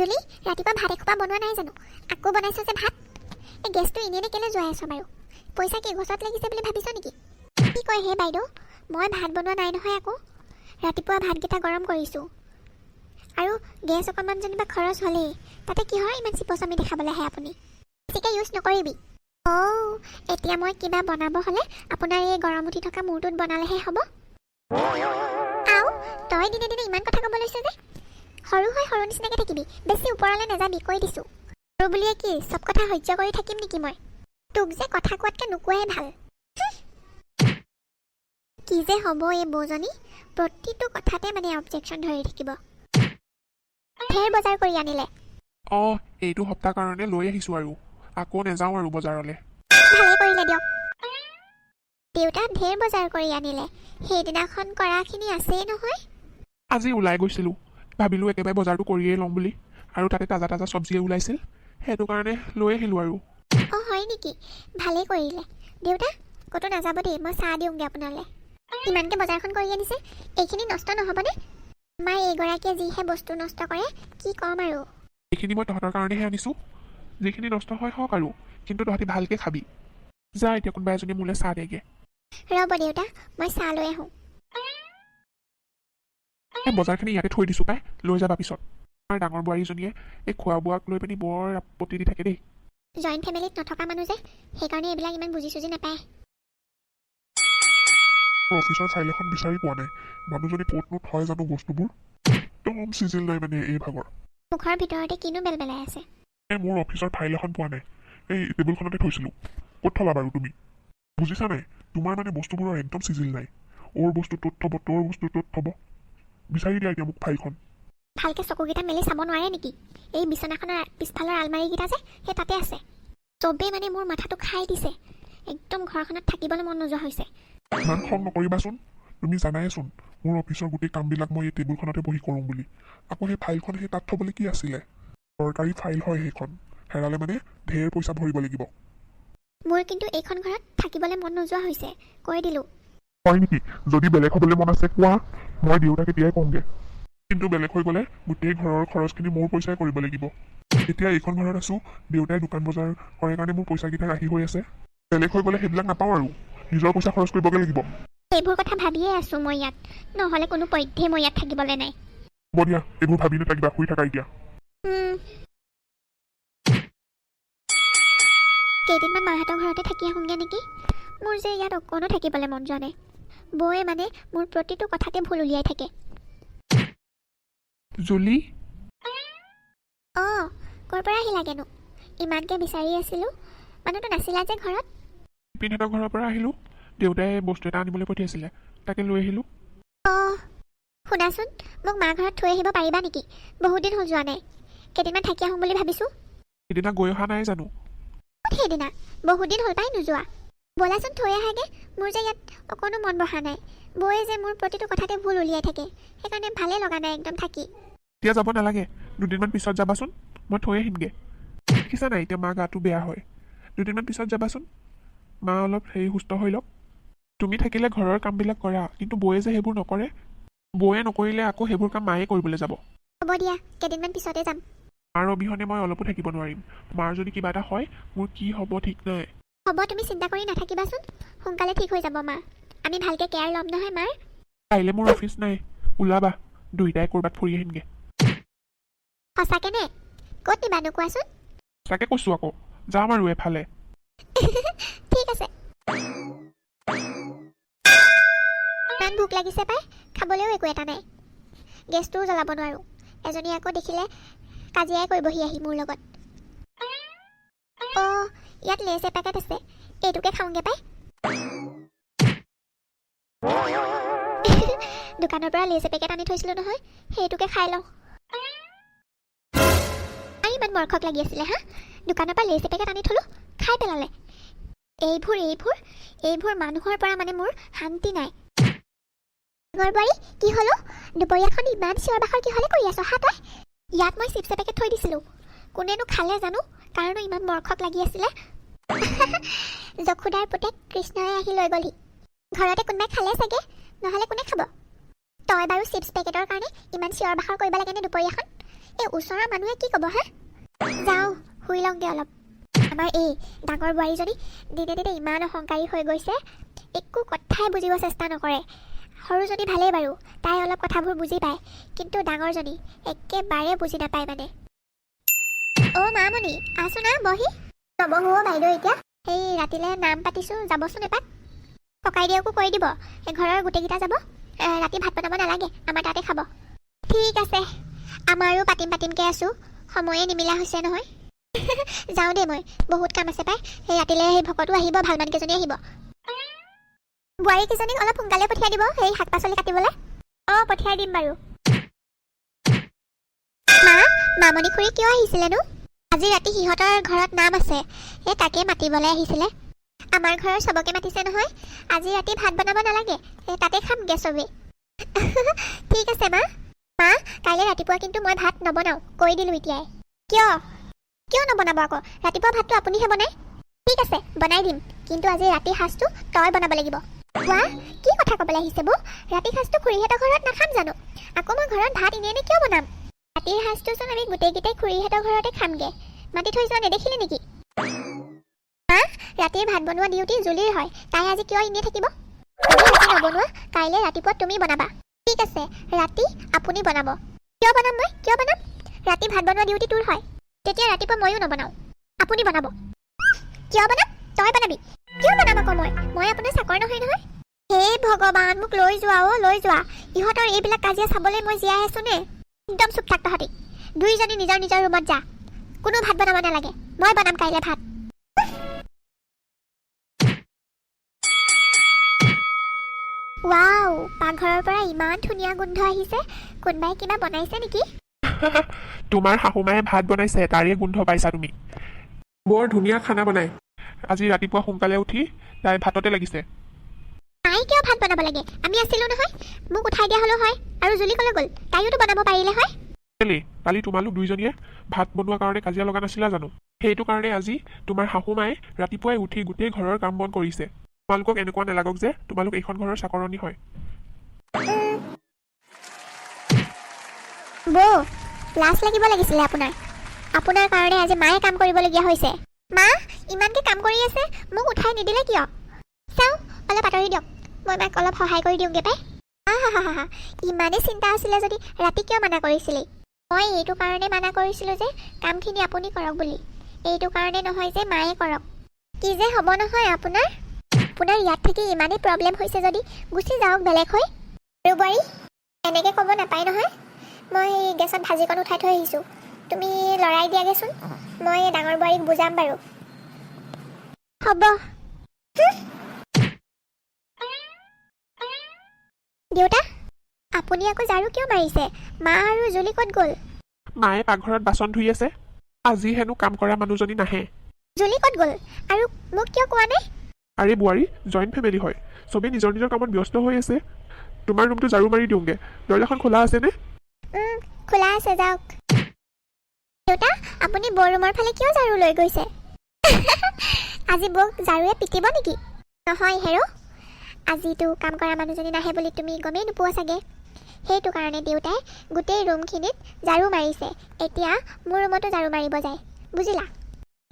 জুলি, ৰাতিপুৱা ভাত এখোপা বনোৱা নাই জানো? আকৌ বনাইছ যে ভাত? এই গেছটো এনেই কেলৈ যোৱাই আছ বাৰু? পইচা কি গছত লাগিছে বুলি ভাবিছ নেকি? কি কয় হে বাইদেউ, মই ভাত বনোৱা নাই নহয় আকৌ। ৰাতিপুৱা ভাতকেইটা গৰম কৰিছোঁ। আৰু গেছ অকণমান যেনিবা খৰচ হ'লেই, তাতে কিহৰ ইমান চিপচামি দেখাবলৈ আহে আপুনি? বেছিকৈ ইউজ নকৰিবি। এতিয়া মই কিবা বনাব হ'লে আপোনাৰ এই গৰম উঠি থকা মূৰটোত বনালেহে হ'ব। আও, তই দিনে দিনে ইমান কথা ক'ব লৈছ যে। সৰু হৈ সৰু নিচিনাকৈ থাকিবি, বেছি ওপৰলৈ নাযাবি, কৈ দিছোঁ। সৰু বুলিয়ে কি চব কথা সহ্য কৰি থাকিম নেকি মই? তোক যে কথা কোৱাতকৈ নোকোৱাই ভাল। কি যে হ'ব এই বৌজনী, প্ৰতিটো কথাতে মানে অবজেকশ্যন ধৰি থাকিব। ঢেৰ বজাৰ কৰি আনিলে। এইটো সপ্তাহ কাৰণে লৈ আহিছোঁ আৰু আকৌ নাযাওঁ আৰু বজাৰলৈ। ভালে কৰিলে দিয়ক। দেউতা ঢেৰ বজাৰ কৰি আনিলে, সেইদিনাখন কৰাখিনি আছেই নহয়। আজি ওলাই গৈছিলোঁ, ভাবিলোঁ একেবাৰে বজাৰটো কৰিয়েই ল'ম বুলি, আৰু তাতে তাজা তাজা চব্জিয়ে ওলাইছিল, সেইটো কাৰণে লৈ আহিলোঁ আৰু। হয় নেকি? ভালেই কৰিলে। দেউতা ক'তো নাযাব দেই, মই চাহ দিওঁগৈ আপোনালৈ। ইমানকৈ বজাৰখন কৰি আনিছে, এইখিনি নষ্ট নহ'বনে? আমাৰ এইগৰাকীয়ে যিহে বস্তু নষ্ট কৰে, কি ক'ম আৰু। এইখিনি মই তহঁতৰ কাৰণেহে আনিছোঁ, যিখিনি নষ্ট হয় হওক আৰু, কিন্তু তহঁতি ভালকৈ খাবি। যা এতিয়া কোনোবা এজনী মোলৈ চাহ দেগে। ৰ'ব দেউতা, মই চাহ লৈ আহোঁ। এই বজাৰখিনি ইয়াতে থৈ দিছোঁ পাই, লৈ যাবা পিছত। আমাৰ ডাঙৰ বোৱাৰীজনীয়ে এই খোৱা বোৱাক লৈ পিনি বৰ আপত্তি দি থাকে দেই। জইণ্ট ফেমিলিত নথকা মানুহ যে, সেইকাৰণে এইবিলাক ইমান বুজি চুজি নাপায়। অফিচৰ ফাইল এখন বিচাৰি পোৱা নাই, মানুহজনী ক'তনো থয় জানো বস্তুবোৰ। একদম চিজিল নাই মানে এই ভাগৰ। মুখৰ ভিতৰতে কিনো বেলবেলাই আছে। মোৰ অফিচৰ ফাইল এখন পোৱা নাই, এই টেবুলখনতে থৈছিলোঁ। ক'ত থলা বাৰু তুমি? বুজিছা নাই, তোমাৰ মানে বস্তুবোৰৰ একদম চিজিল নাই। ওৰ বস্তু ত'ত থ'ব, তোৰ বস্তু ত'ত থ'ব। বিচাৰি দিয়া এতিয়া মোক ফাইলখন। ভালকৈ চকুকেইটা মেলি চাব নোৱাৰে নেকি? এই বিচনাখনৰ পিছফালৰ আলমাৰীকেইটা যে, সেই তাতে আছে। চবেই মানে মোৰ মাথাটো খাই দিছে, একদম ঘৰখনত থাকিবলৈ মন নোযোৱা হৈছে। ইমান খং নকৰিবাচোন, তুমি জানাইচোন মোৰ অফিচৰ গোটেই কামবিলাক মই এই টেবুলখনতে বহি কৰোঁ বুলি। আকৌ সেই ফাইলখন সেই তাত থ'বলৈ কি আছিলে? চৰকাৰী ফাইল হয় সেইখন, হেৰালে মানে ঢেৰ পইচা ভৰিব লাগিব। মোৰ কিন্তু এইখন ঘৰত থাকিবলৈ মন নোযোৱা হৈছে, কৈ দিলোঁ। হয় নেকি? যদি বেলেগ হ'বলৈ মন আছে কোৱা, মই দেউতাক এতিয়াই কওঁগৈ। কিন্তু বেলেগ হৈ গ'লে গোটেই ঘৰৰ খৰচখিনি মোৰ পইচাই কৰিব লাগিব। এতিয়া এইখন ঘৰত আছোঁ, দেউতাই দোকান বজাৰ কৰে কাৰণে মোৰ পইচাকেইটা ৰাহি হৈ আছে। বেলেগ হৈ গ'লে সেইবিলাক নাপাওঁ আৰু, নিজৰ পইচা খৰচ কৰিবগৈ লাগিব। এইবোৰ কথা ভাবিয়ে আছোঁ মই ইয়াত, নহ'লে কোনো পধ্যেই মই ইয়াত থাকিবলৈ নাই। হ'ব দিয়া, এইবোৰ ভাবি নাথাকিবা, শুই থাকা এতিয়া। কেইদিনমান মাহঁতৰ ঘৰতে থাকি আহোঁগৈ নেকি? মোৰ যে ইয়াত অকণো থাকিবলৈ মন যোৱা নাই। বৌয়ে মানে মোৰ প্ৰতিটো কথাতে ভুল উলিয়াই থাকে। জুলি, ক'ৰ পৰা আহিলাগেনো? ইমানকৈ বিচাৰি আছিলোঁ, মানুহটো নাছিলা যে ঘৰত। পিনহঁতৰ ঘৰৰ পৰা আহিলোঁ, দেউতাই বস্তু এটা আনিবলৈ পঠিয়াইছিলে, তাকে লৈ আহিলোঁ। শুনাচোন, মোক মা ঘৰত থৈ আহিব পাৰিবা নেকি? বহুত দিন হ'ল যোৱা নাই, কেইদিনমান থাকি আহোঁ বুলি ভাবিছোঁ। সেইদিনা গৈ অহা নাই জানো? সেইদিনা বহুত দিন হ'ল পাই নোযোৱা। ব'লাচোন থৈ আহাগে, মোৰ যে ইয়াত অকণো মন বহা নাই। বৌয়ে যে মোৰ প্ৰতিটো কথাতে ভুল উলিয়াই থাকে, সেইকাৰণে ভালেই লগা নাই একদম থাকি। এতিয়া যাব নালাগে, দুদিনমান পিছত যাবাচোন, মই থৈ আহিমগৈ। দেখিছা নাই এতিয়া মা গাটো বেয়া হয়, দুদিনমান পিছত যাবাচোন, মা অলপ সুস্থ হৈ লওক। তুমি থাকিলে ঘৰৰ কামবিলাক কৰা, কিন্তু বৌয়ে যে সেইবোৰ নকৰে। বৌয়ে নকৰিলে আকৌ সেইবোৰ কাম মায়ে কৰিবলৈ যাব। হ'ব দিয়া, কেইদিনমান পিছতে যাম। মাৰ অবিহনে মই অলপো থাকিব নোৱাৰিম। মাৰ যদি কিবা এটা হয়, মোৰ কি হ'ব ঠিক নাই। হ'ব, তুমি চিন্তা কৰি নাথাকিবাচোন, সোনকালে ঠিক হৈ যাব মা। আমি ভালকৈ কেয়াৰ ল'ম নহয় মাৰ। কাইলৈ মোৰ অফিচ নাই, ওলাবা, দুইটাই ক'ৰবাত ফুৰি আহিমগৈ। সঁচাকৈ নে? ক'ত নিবানো কোৱাচোন? তাকে কৈছোঁ আকৌ, যাম আৰু এফালে। ঠিক আছে। ইমান ভোক লাগিছে পাই, খাবলৈও একো এটা নাই। গেছটোও জ্বলাব নোৱাৰোঁ, এজনী আকৌ দেখিলে কাজিয়াই কৰিবহি আহি মোৰ লগত। ইয়াত লেছ এপেকেট আছে, এইটোকে খাওঁগৈ পাই। দোকানৰ পৰা লেছ এপেকেট আনি থৈছিলোঁ নহয়, সেইটোকে খাই লওঁ। ইমান মৰখক লাগি আছিলে হা? দোকানৰ পৰা লেছ এপেকেট আনি থলোঁ, খাই পেলালে। এইবোৰ মানুহৰ পৰা মানে মোৰ শান্তি নাই। ডাঙৰ বোৱাৰী, কি হ'লো? দুপৰীয়াখন ইমান চিঞৰ বাখৰ কিহলে কৰি আছ হা তই? ইয়াত মই চিপছ এপেকেট থৈ দিছিলোঁ, কোনেনো খালে জানো, কাৰণো ইমান মৰখক লাগি আছিলে। যশোদাৰ পুতেক কৃষ্ণই আহি লৈ গ'লহি। ঘৰতে কোনোবাই খালে চাগে, নহ'লে কোনে খাব? তই বাৰু চিপছ পেকেটৰ কাৰণে ইমান চিঞৰ বাখৰ কৰিব লাগেনে দুপৰীয়াখন? এই ওচৰৰ মানুহে কি ক'ব হে? যাওঁ শুই লওঁগৈ অলপ। আমাৰ এই ডাঙৰ বোৱাৰীজনী দিনে দিনে ইমান অহংকাৰী হৈ গৈছে, একো কথাই বুজিব চেষ্টা নকৰে। সৰুজনী ভালেই বাৰু, তাই অলপ কথাবোৰ বুজি পায়, কিন্তু ডাঙৰজনী একেবাৰে বুজি নাপায় মানে। অ' মামণি আছো না বহি? নবহো বাইদেউ এতিয়া। সেই ৰাতিলৈ নাম পাতিছোঁ, যাবচোন এপাক। ককাইদেউকো কৈ দিব, ঘৰৰ গোটেইকেইটা যাব। ৰাতি ভাত বনাব নালাগে, আমাৰ তাতে খাব। ঠিক আছে, আমাৰো পাতিমকৈ আছোঁ, সময়ে নিমিলা হৈছে নহয়। যাওঁ দেই, মই বহুত কাম আছে পাই। সেই ৰাতিলৈ সেই ভকতো আহিব, ভালমানকেইজনী আহিব। বোৱাৰীকেইজনীক অলপ সোনকালে পঠিয়াই দিব সেই শাক পাচলি কাটিবলৈ। অঁ পঠিয়াই দিম বাৰু। মা, মামণি খুৰী কিয় আহিছিলেনো? আজি ৰাতি সিহঁতৰ ঘৰত নাম আছে, এই তাকে মাতিবলৈ আহিছিলে। আমাৰ ঘৰৰ চবকে মাতিছে নহয়। আজি ৰাতি ভাত বনাব নালাগে, তাতে খামগৈ চবেই। ঠিক আছে মা। মা, কাইলৈ ৰাতিপুৱা কিন্তু মই ভাত নবনাওঁ, কৈ দিলোঁ এতিয়াই। কিয় নবনাব আকৌ? ৰাতিপুৱা ভাতটো আপুনিহে বনায়। ঠিক আছে বনাই দিম, কিন্তু আজি ৰাতিৰ সাঁজটো তই বনাব লাগিব। কোৱা, কি কথা ক'বলৈ আহিছে বৌ? ৰাতিৰ সাঁজটো খুৰীহঁতৰ ঘৰত নাখাম জানো? আকৌ মই ঘৰত ভাত এনেই কিয় বনাম? ৰাতিৰ সাঁজটোচোন আমি গোটেইকেইটাই খুৰীহঁতৰ ঘৰতে খামগৈ। মাতি থৈ যোৱা নেদেখিলে নেকি? হা, ৰাতিৰ ভাত বনোৱা ডিউটি জুলিৰ হয়, তাই আজি কিয় এনেই থাকিব? তুমি ৰাতি নবনোৱা, কাইলৈ ৰাতিপুৱা তুমি বনাবা। ঠিক আছে, ৰাতি আপুনি বনাব। কিয় বনাম মই? কিয় বনাম? ৰাতি ভাত বনোৱা ডিউটি তোৰ হয়, তেতিয়া ৰাতিপুৱা ময়ো নবনাওঁ, আপুনি বনাব। কিয় বনাম? তই বনাবি। কিয় বনাম আকৌ মই আপোনাৰ চাকৰ নহয় নহয়। হে ভগৱান, মোক লৈ যোৱা অ' লৈ যোৱা। ইহঁতৰ এইবিলাক কাজিয়া চাবলৈ মই জীয়াই আছো নে? একদম চুপ থাক তহঁতি। দুইজনী নিজৰ নিজৰ ৰুমত যা, কোনো ভাত বনাব নালাগে, মই বনাম কাইলৈ ভাত। ৱাও, পাকঘৰৰ পৰা ইমান ধুনীয়া গোন্ধ আহিছে। কোনোবাই কিবা বনাইছে নেকি? তোমাৰ শাহুমায়ে ভাত বনাইছে, তাৰে গোন্ধ পাইছা তুমি। বৰ ধুনীয়া খানা বনাই। আজি ৰাতিপুৱা সোনকালে উঠি তাই ভাততে লাগিছে। তাই কিয় ভাত বনাব লাগে? আমি আছিলোঁ নহয়, মোক উঠাই দিয়া হ'লেও হয়। আৰু জুলি ক'লৈ গ'ল? তাইয়োতো বনাব পাৰিলে হয়। কালি তোমালোক দুইজনীয়ে ভাত বনোৱাৰ কাৰণে কাজিয়া লগা নাছিলা জানো? সেইটো কাৰণে আজি তোমাৰ শাহুমায়ে ৰাতিপুৱাই উঠি গোটেই ঘৰৰ কাম বন কৰিছে। তোমালোকক এনেকুৱা নালাগক যে তোমালোক এইখন ঘৰৰ চাকৰণী হয়। বৌ, লাজ লাগিব লাগিছিলে আপোনাৰ কাৰণে আজি মায়ে কাম কৰিবলগীয়া হৈছে। মা, ইমানকৈ কাম কৰি আছে, মোক উঠাই নিদিলে কিয়? চাওঁ, অলপ আঁতৰি দিয়ক, মই মাক অলপ সহায় কৰি দিওঁগৈ পাই। হা, ইমানেই চিন্তা আছিলে যদি ৰাতি কিয় মানা কৰিছিলি? মই এইটো কাৰণে মানা কৰিছিলোঁ যে কামখিনি আপুনি কৰক বুলি, এইটো কাৰণে নহয় যে মায়ে কৰক। কি যে হ'ব নহয় আপোনাৰ ইয়াত থাকি ইমানেই প্ৰব্লেম হৈছে যদি গুচি যাওক বেলেগ হৈ। আৰু বোৱাৰী, এনেকৈ ক'ব নাপায় নহয়। মই গেছত ভাজিকণ উঠাই থৈ আহিছোঁ, তুমি লৰাই দিয়াগৈচোন, মই ডাঙৰ বোৱাৰীক বুজাম বাৰু। হ'ব। দেউতা, আপুনি আকৌ ঝাৰু কিয় মাৰিছে? মা আৰু জুলি ক'ত গ'ল? মায়ে পাকঘৰত বাচন ধুই আছে, আজি হেনো কাম কৰা মানুহজনী নাহে। জুলি ক'ত গ'ল আৰু মোক কিয় কোৱা নাই? আৰে বোৱাৰী, জইণ্ট ফেমিলি হয়, চবেই নিজৰ নিজৰ কামত ব্যস্ত হৈ আছে। তোমাৰ ৰুমটো ঝাৰু মাৰি দিওঁগৈ, দৰ্জাখন খোলা আছেনে? খোলা আছে, যাওক। দেউতা, আপুনি বৌ ৰুমৰ ফালে কিয় ঝাৰু লৈ গৈছে? আজি বৌক ঝাৰুৱে পিটিব নেকি? নহয় হেৰ', আজিতো কাম কৰা মানুহজনী নাহে বুলি তুমি গমেই নোপোৱা চাগে। সেইটো কাৰণে দেউতাই গোটেই ৰুমখিনিত ঝাৰু মাৰিছে। এতিয়া মোৰ ৰুমতো ঝাৰু মাৰিব যায়, বুজিলা?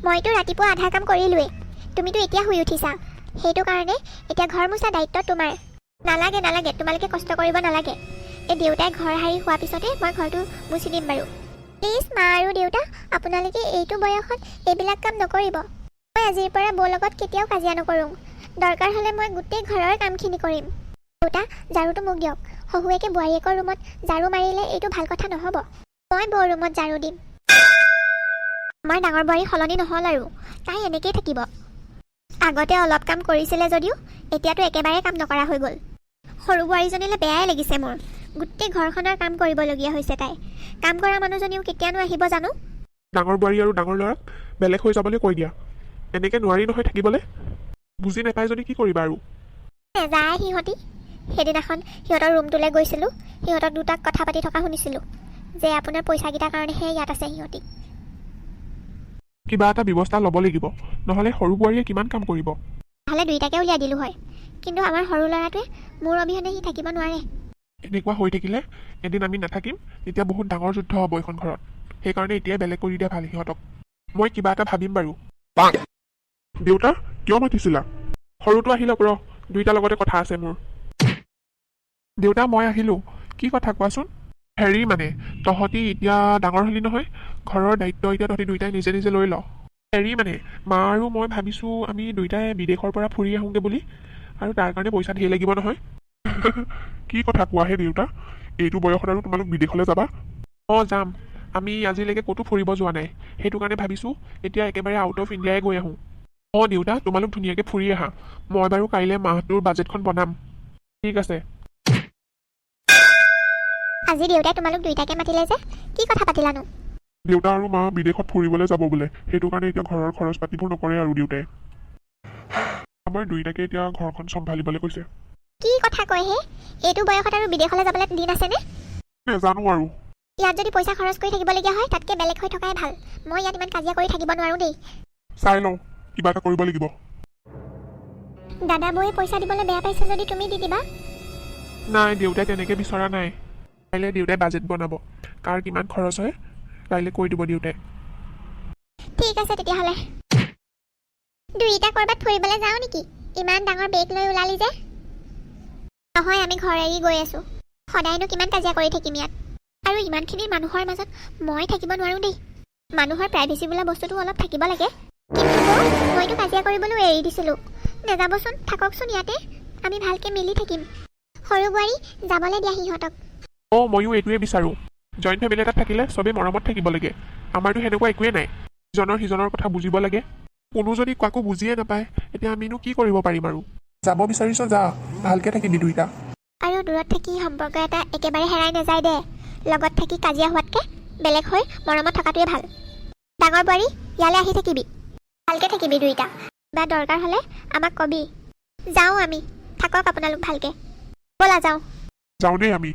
মইতো ৰাতিপুৱা আধা কাম কৰিলোৱেই, তুমিতো এতিয়া শুই উঠিছা। সেইটো কাৰণে এতিয়া ঘৰ মোচা দায়িত্ব তোমাৰ। নালাগে, তোমালোকে কষ্ট কৰিব নালাগে। এই দেউতাই ঘৰ সাৰি হোৱাৰ পিছতে মই ঘৰটো মুচি দিম বাৰু। প্লিজ মা আৰু দেউতা, আপোনালোকে এইটো বয়সত এইবিলাক কাম নকৰিব। মই আজিৰ পৰা বৌৰ লগত কেতিয়াও কাজিয়া নকৰোঁ। দৰকাৰ হ'লে মই গোটেই ঘৰৰ কামখিনি কৰিম। দেউতা, ঝাৰুটো মোক দিয়ক। শহুৱেকে বোৱাৰীয়েকৰ ৰুমত ঝাৰু মাৰিলে এইটো ভাল কথা নহ'ব। মই বৌৰ ৰুমত ঝাৰু দিম। আমাৰ ডাঙৰ বোৱাৰী সলনি নহ'ল আৰু, তাই এনেকেই থাকিব। আগতে অলপ কাম কৰিছিলে যদিও এতিয়াতো একেবাৰে কাম নকৰা হৈ গ'ল। সৰু বোৱাৰীজনীলৈ বেয়াই লাগিছে মোৰ, গোটেই ঘৰখনৰ কাম কৰিবলগীয়া হৈছে তাই। কাম কৰা মানুহজনীও কেতিয়ানো আহিব জানো? ডাঙৰ বোৱাৰী আৰু ডাঙৰ ল'ৰাক বেলেগ হৈ যাবলৈ কৈ দিয়া, এনেকৈ নোৱাৰি নহয় থাকিবলৈ। বুজি নাপায় যদি কি কৰিবা আৰু? নেযায় সিহঁতি। সেইদিনাখন সিহঁতৰ ৰুমটোলৈ গৈছিলোঁ, সিহঁতক দুটাক কথা পাতি থকা শুনিছিলোঁ যে আপোনাৰ পইচাকেইটাৰ কাৰণেহে ইয়াত আছে সিহঁতি। কিবা এটা ব্যৱস্থা ল'ব লাগিব, নহ'লে সৰু বোৱাৰীয়ে কিমান কাম কৰিব। নহ'লে দুইটাকে উলিয়াই দিলোঁ হয়, কিন্তু আমাৰ সৰু ল'ৰাটোৱে মোৰ অবিহনে সি থাকিব নোৱাৰে। এনেকুৱা হৈ থাকিলে এদিন আমি নাথাকিম, তেতিয়া বহুত ডাঙৰ যুদ্ধ হ'ব এইখন ঘৰত। সেইকাৰণে এতিয়াই বেলেগ কৰি দিয়া ভাল সিহঁতক। মই কিবা এটা ভাবিম বাৰু। দেউতা কিয় মাতিছিলা? সৰুটো আহি লওক ৰ, দুইটাৰ লগতে কথা আছে মোৰ। দেউতা মই আহিলোঁ, কি কথা কোৱাচোন? হেৰি মানে তহঁতি এতিয়া ডাঙৰ হলি নহয়, ঘৰৰ দায়িত্ব এতিয়া তহঁতি দুইটাই নিজে নিজে লৈ ল। হেৰি মানে মা আৰু মই ভাবিছোঁ আমি দুইটাই বিদেশৰ পৰা ফুৰি আহোঁগৈ বুলি, আৰু তাৰ কাৰণে পইচা ধেৰ লাগিব নহয়। কি কথা কোৱাহে দেউতা, এইটো বয়সত আৰু তোমালোক বিদেশলৈ যাবা? অঁ যাম, আমি আজিলৈকে ক'তো ফুৰিব যোৱা নাই, সেইটো কাৰণে ভাবিছোঁ এতিয়া একেবাৰে আউট অফ ইণ্ডিয়াই গৈ আহোঁ। অঁ দেউতা তোমালোক ধুনীয়াকৈ ফুৰি আহা, মই বাৰু কাইলৈ মাহটোৰ বাজেটখন বনাম। ঠিক আছে। আজি দেউতাই তোমালোক দুইটাকে মাতিলে যে, কি কথা পাতিলানো? দেউতা আৰু মা বিদেশত ফুৰিবলৈ যাব বোলে, সেইটো কাৰণে এতিয়া ঘৰৰ খৰচ পাতিবোৰ নকৰে আৰু দেউতাই। আমাৰ দুইটাকে এতিয়া ঘৰখন চম্ভালিবলৈ কৈছে। কি কথা কয় হে, এইটো বয়সত আৰু বিদেশলৈ যাবলৈ দিন আছেনে? নেজানো আৰু। ইয়াত যদি পইচা খৰচ কৰি থাকিবলগীয়া হয় তাতকৈ বেলেগ হৈ থকাই ভাল। মই ইয়াত ইমান কাজিয়া কৰি থাকিব নোৱাৰোঁ দেই। চাই লওঁ, কিবা এটা কৰিব লাগিব। দাদা বৌয়ে পইচা দিবলৈ বেয়া পাইছে যদি তুমি দি দিবা। নাই দেউতাই তেনেকৈ বিচৰা নাই, কাইলৈ দেউতাই বাজেট বনাব, কাৰ কিমান খৰচ হয় কাইলৈ কৈ দিব দেউতাই। ঠিক আছে তেতিয়াহ'লে। দুইটা ক'ৰবাত ফুৰিবলৈ যাওঁ নেকি? ইমান ডাঙৰ বেগ লৈ ওলালি যে। নহয় আমি ঘৰ এৰি গৈ আছোঁ, সদায়নো কিমান কাজিয়া কৰি থাকিম ইয়াত। আৰু ইমানখিনি মানুহৰ মাজত মই থাকিব নোৱাৰোঁ দেই। মানুহৰ প্ৰাইভেচি বোলা বস্তুটো অলপ থাকিব লাগে। কিন্তু মইতো কাজিয়া কৰিবলৈ এৰি দিছিলোঁ। নেযাবচোন, থাককচোন ইয়াতে, আমি ভালকৈ মিলি থাকিম। সৰু বোৱাৰী যাবলৈ দিয়া সিহঁতক। অঁ ময়ো এইটোৱে বিচাৰোঁ, জইণ্ট ফেমিলি এটাত থাকিলে চবেই মৰমত থাকিব লাগে। আমাৰতো সেনেকুৱা একোৱেই নাই, ইজনৰ সিজনৰ কথা বুজিব লাগে। কোনো যদি কাকো বুজিয়ে নাপায় এতিয়া আমিনো কি কৰিব পাৰিম আৰু। যাব বিচাৰিছ যা, ভালকৈ থাকিবি দুইটা। আৰু দূৰত থাকি সম্পৰ্ক এটা একেবাৰে হেৰাই নাযায় দে। লগত থাকি কাজিয়া হোৱাতকৈ বেলেগ হৈ মৰমত থকাটোৱে ভাল। ডাঙৰ বোৱাৰী ইয়ালৈ আহি থাকিবি, ভালকৈ থাকিবি দুইটা। কিবা দৰকাৰ হ'লে আমাক কবি। যাওঁ আমি, থাকক আপোনালোক ভালকৈ। ব'লা যাওঁ। যাওঁ দেই আমি।